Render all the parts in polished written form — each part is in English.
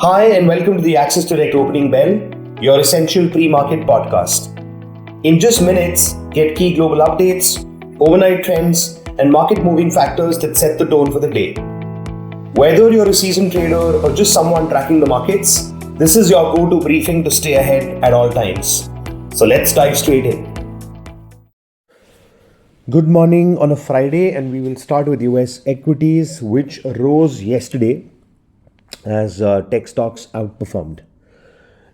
Hi, and welcome to the Access Direct Opening Bell, your essential pre-market podcast. In just minutes, get key global updates, overnight trends, and market-moving factors that set the tone for the day. Whether you're a seasoned trader or just someone tracking the markets, this is your go-to briefing to stay ahead at all times. So let's dive straight in. Good morning on a Friday, and we will start with US equities, which rose yesterday as tech stocks outperformed.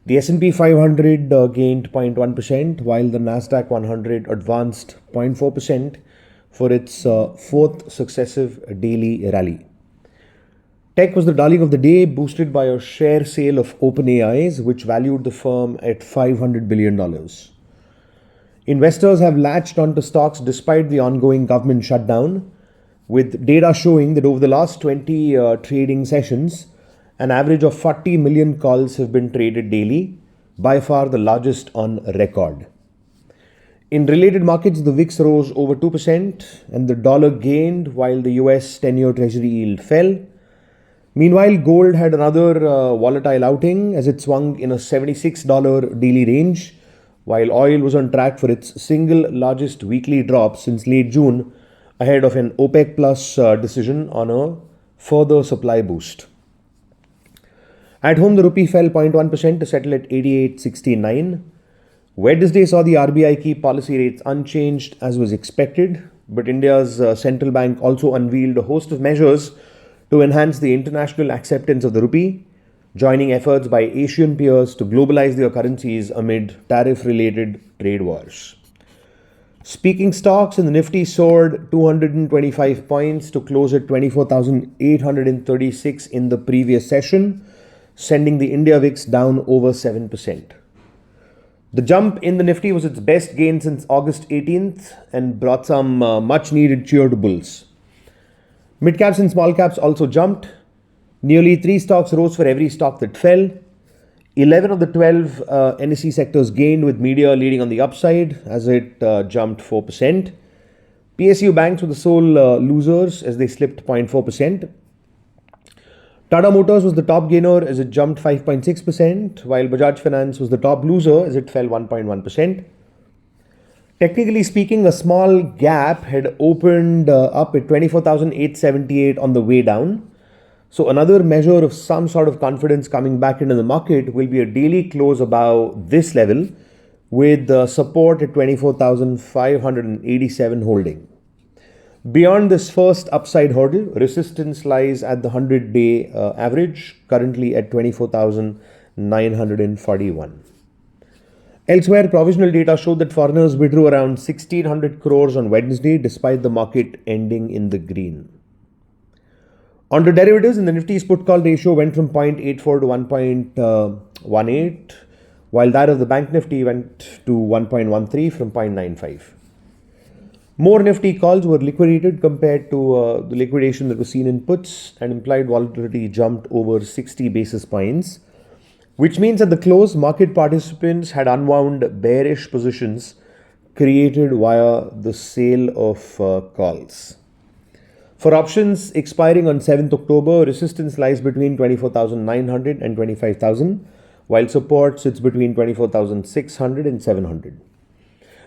The S&P 500 gained 0.1%, while the Nasdaq 100 advanced 0.4% for its fourth successive daily rally. Tech was the darling of the day, boosted by a share sale of OpenAI, which valued the firm at $500 billion. Investors have latched onto stocks despite the ongoing government shutdown, with data showing that over the last 20 trading sessions, an average of 40 million calls have been traded daily, by far the largest on record. In related markets, the VIX rose over 2% and the dollar gained while the US 10-year Treasury yield fell. Meanwhile, gold had another volatile outing as it swung in a $76 daily range, while oil was on track for its single largest weekly drop since late June, ahead of an OPEC Plus decision on a further supply boost. At home, the rupee fell 0.1% to settle at 88.69. Wednesday saw the RBI keep policy rates unchanged as was expected, but India's central bank also unveiled a host of measures to enhance the international acceptance of the rupee, joining efforts by Asian peers to globalize their currencies amid tariff-related trade wars. Speaking stocks, in the Nifty soared 225 points to close at 24,836 in the previous session, sending the India VIX down over 7%. The jump in the Nifty was its best gain since August 18th and brought some much-needed cheer to bulls. Mid-caps and small-caps also jumped. Nearly 3 stocks rose for every stock that fell. 11 of the 12 NSE sectors gained, with media leading on the upside as it jumped 4%. PSU banks were the sole losers as they slipped 0.4%. Tata Motors was the top gainer as it jumped 5.6%, while Bajaj Finance was the top loser as it fell 1.1%. Technically speaking, a small gap had opened up at 24,878 on the way down. So another measure of some sort of confidence coming back into the market will be a daily close above this level, with support at 24,587 holding. Beyond this first upside hurdle, resistance lies at the 100-day average, currently at 24,941. Elsewhere, provisional data showed that foreigners withdrew around 1,600 crores on Wednesday, despite the market ending in the green. On to derivatives, in the Nifty's put-call ratio went from 0.84 to 1.18, while that of the Bank Nifty went to 1.13 from 0.95. More Nifty calls were liquidated compared to the liquidation that was seen in puts, and implied volatility jumped over 60 basis points, which means at the close, market participants had unwound bearish positions created via the sale of calls. For options expiring on 7th October, resistance lies between 24,900 and 25,000, while support sits between 24,600 and 700.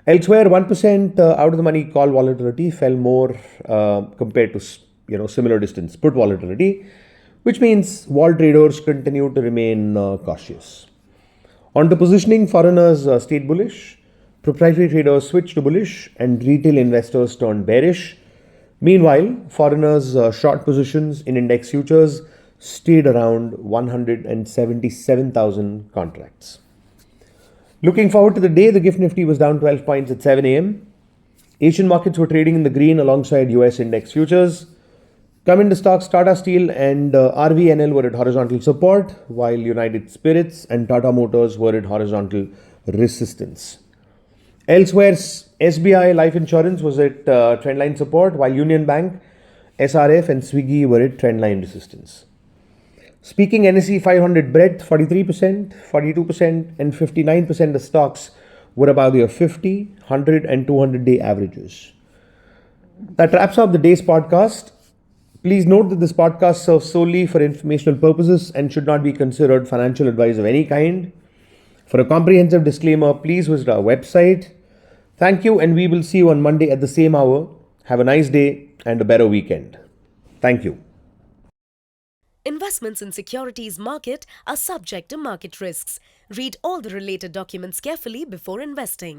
Elsewhere, 1% out of the money call volatility fell more compared to similar distance put volatility, which means vol traders continue to remain cautious. On to positioning, foreigners stayed bullish, proprietary traders switched to bullish, and retail investors turned bearish. Meanwhile, foreigners' short positions in index futures stayed around 177,000 contracts. Looking forward to the day, the GIFT Nifty was down 12 points at 7 a.m. Asian markets were trading in the green alongside US index futures. Coming to stocks, Tata Steel and RVNL were at horizontal support, while United Spirits and Tata Motors were at horizontal resistance. Elsewhere, SBI Life Insurance was at trendline support, while Union Bank, SRF and Swiggy were at trendline resistance. Speaking NSE 500 breadth, 43%, 42% and 59% of stocks were above their 50, 100 and 200-day averages. That wraps up the day's podcast. Please note that this podcast serves solely for informational purposes and should not be considered financial advice of any kind. For a comprehensive disclaimer, please visit our website. Thank you, and we will see you on Monday at the same hour. Have a nice day and a better weekend. Thank you. Investments in securities market are subject to market risks. Read all the related documents carefully before investing.